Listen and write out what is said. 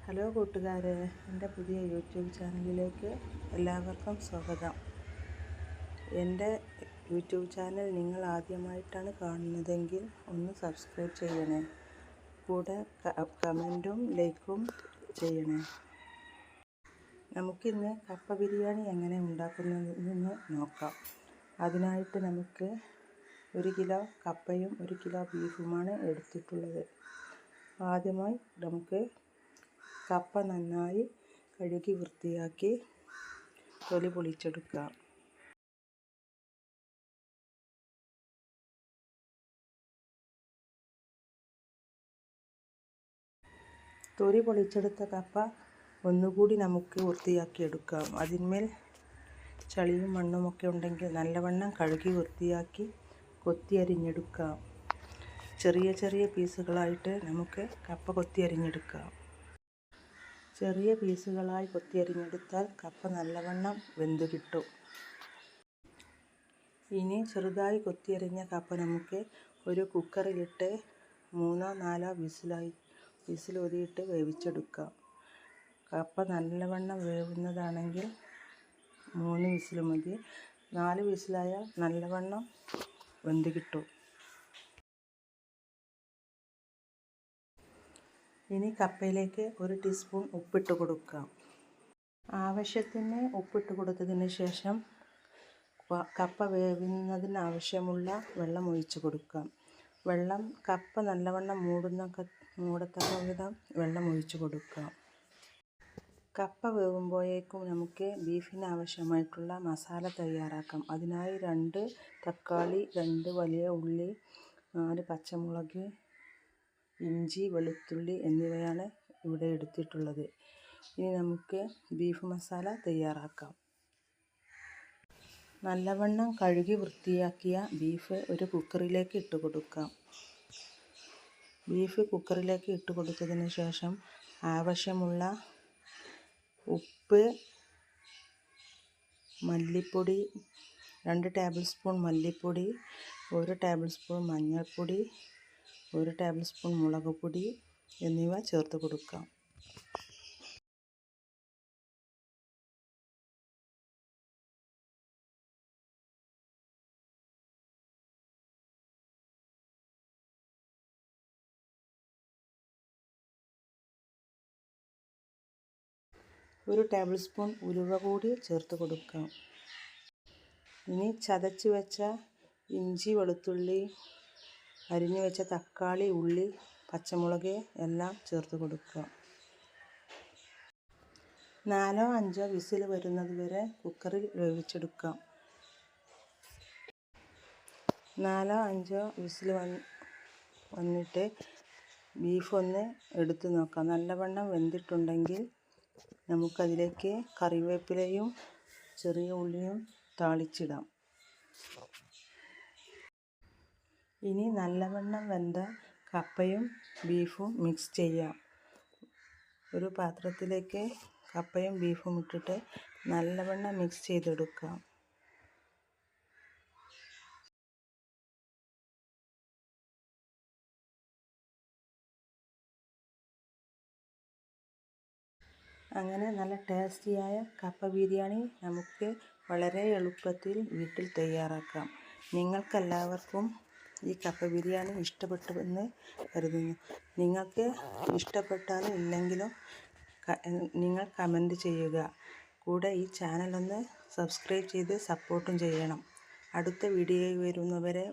Hello കൂട്ടുകാരെ, എൻ്റെ പുതിയ യൂട്യൂബ് ചാനലിലേക്ക് എല്ലാവർക്കും സ്വാഗതം. എൻ്റെ യൂട്യൂബ് ചാനൽ നിങ്ങൾ ആദ്യമായിട്ടാണ് കാണുന്നതെങ്കിൽ ഒന്ന് സബ്സ്ക്രൈബ് ചെയ്യണേ. കൂടെ കമൻറ്റും ലൈക്കും ചെയ്യണേ. നമുക്കിന്ന് കപ്പ ബിരിയാണി എങ്ങനെ ഉണ്ടാക്കുന്നതെന്ന് നോക്കാം. അതിനായിട്ട് നമുക്ക് 1 കിലോ കപ്പയും 1 കിലോ ബീഫുമാണ് എടുത്തിട്ടുള്ളത്. ആദ്യമായി നമുക്ക് കപ്പ നന്നായി കഴുകി വൃത്തിയാക്കി തൊലി പൊളിച്ചെടുക്കാം. തൊലി പൊളിച്ചെടുത്ത കപ്പ ഒന്നുകൂടി നമുക്ക് വൃത്തിയാക്കിയെടുക്കാം. അതിന്മേൽ ചളിയും മണ്ണുമൊക്കെ ഉണ്ടെങ്കിൽ നല്ലവണ്ണം കഴുകി വൃത്തിയാക്കി കൊത്തി അരിഞ്ഞെടുക്കാം. ചെറിയ ചെറിയ പീസുകളായിട്ട് നമുക്ക് കപ്പ കൊത്തി അരിഞ്ഞെടുക്കാം. ചെറിയ പീസുകളായി കൊത്തിയരിഞ്ഞെടുത്താൽ കപ്പ നല്ലവണ്ണം വെന്ത് കിട്ടും. ഇനി ചെറുതായി കൊത്തിയരിഞ്ഞ കപ്പ നമുക്ക് ഒരു കുക്കറിലിട്ട് 3-4 വിസിലൂതിയിട്ട് വേവിച്ചെടുക്കാം. കപ്പ നല്ലവണ്ണം വേവുന്നതാണെങ്കിൽ 3 വിസിൽ മതി. 4 വിസിലായാൽ നല്ലവണ്ണം വെന്ത് കിട്ടും. ഇനി കപ്പയിലേക്ക് 1 ടീസ്പൂൺ ഉപ്പിട്ട് കൊടുക്കാം. ആവശ്യത്തിന് ഉപ്പിട്ട് കൊടുത്തതിന് ശേഷം കപ്പ വേവുന്നതിന് ആവശ്യമുള്ള വെള്ളം ഒഴിച്ച് കൊടുക്കാം. കപ്പ നല്ലവണ്ണം മൂടത്തക്ക വിധം വെള്ളം ഒഴിച്ച് കൊടുക്കാം. കപ്പ വേവുമ്പോഴേക്കും നമുക്ക് ബീഫിന് ആവശ്യമായിട്ടുള്ള മസാല തയ്യാറാക്കാം. അതിനായി 2 തക്കാളി, 2 വലിയ ഉള്ളി, 4 പച്ചമുളക്, ഇഞ്ചി, വെളുത്തുള്ളി എന്നിവയാണ് ഇവിടെ എടുത്തിട്ടുള്ളത്. ഇനി നമുക്ക് ബീഫ് മസാല തയ്യാറാക്കാം. നല്ലവണ്ണം കഴുകി വൃത്തിയാക്കിയ ബീഫ് ഒരു കുക്കറിലേക്ക് ഇട്ട് കൊടുക്കാം. ബീഫ് കുക്കറിലേക്ക് ഇട്ട് കൊടുത്തതിന് ശേഷം ആവശ്യമുള്ള ഉപ്പ്, മല്ലിപ്പൊടി, 2 ടേബിൾ സ്പൂൺ മല്ലിപ്പൊടി, 1 ടേബിൾ സ്പൂൺ മഞ്ഞൾപ്പൊടി, 1 ടേബിൾ സ്പൂൺ മുളക് പൊടി എന്നിവ ചേർത്ത് കൊടുക്കാം. ഒരു ടേബിൾ സ്പൂൺ ഉലുവ കൂടി ചേർത്ത് കൊടുക്കാം. ഇനി ചതച്ച് വെച്ച ഇഞ്ചി, വെളുത്തുള്ളി, അരിഞ്ഞു വെച്ച തക്കാളി, ഉള്ളി, പച്ചമുളക് എല്ലാം ചേർത്ത് കൊടുക്കുക. 4-5 വിസിൽ വരുന്നത് വരെ കുക്കറിൽ വേവിച്ചെടുക്കാം. 4-5 വിസിൽ വന്നിട്ട് ബീഫ് ഒന്ന് എടുത്ത് നോക്കാം. നല്ലവണ്ണം വെന്തിട്ടുണ്ടെങ്കിൽ നമുക്കതിലേക്ക് കറിവേപ്പിലയും ചെറിയ ഉള്ളിയും താളിച്ചിടാം. ഇനി നല്ലവണ്ണം വെന്ത കപ്പയും ബീഫും മിക്സ് ചെയ്യാം. ഒരു പാത്രത്തിലേക്ക് കപ്പയും ബീഫും ഇട്ടിട്ട് നല്ലവണ്ണം മിക്സ് ചെയ്തെടുക്കാം. അങ്ങനെ നല്ല ടേസ്റ്റിയായ കപ്പ ബിരിയാണി നമുക്ക് വളരെ എളുപ്പത്തിൽ വീട്ടിൽ തയ്യാറാക്കാം. നിങ്ങൾക്കെല്ലാവർക്കും ഈ കപ്പ ബിരിയാണി ഇഷ്ടപ്പെട്ടുവെന്ന് കരുതുന്നു. നിങ്ങൾക്ക് ഇഷ്ടപ്പെട്ടാലും ഇല്ലെങ്കിലും നിങ്ങൾ കമൻറ്റ് ചെയ്യുക. കൂടെ ഈ ചാനലൊന്ന് സബ്സ്ക്രൈബ് ചെയ്ത് സപ്പോർട്ടും ചെയ്യണം. അടുത്ത വീഡിയോയിൽ വരുന്നവരെ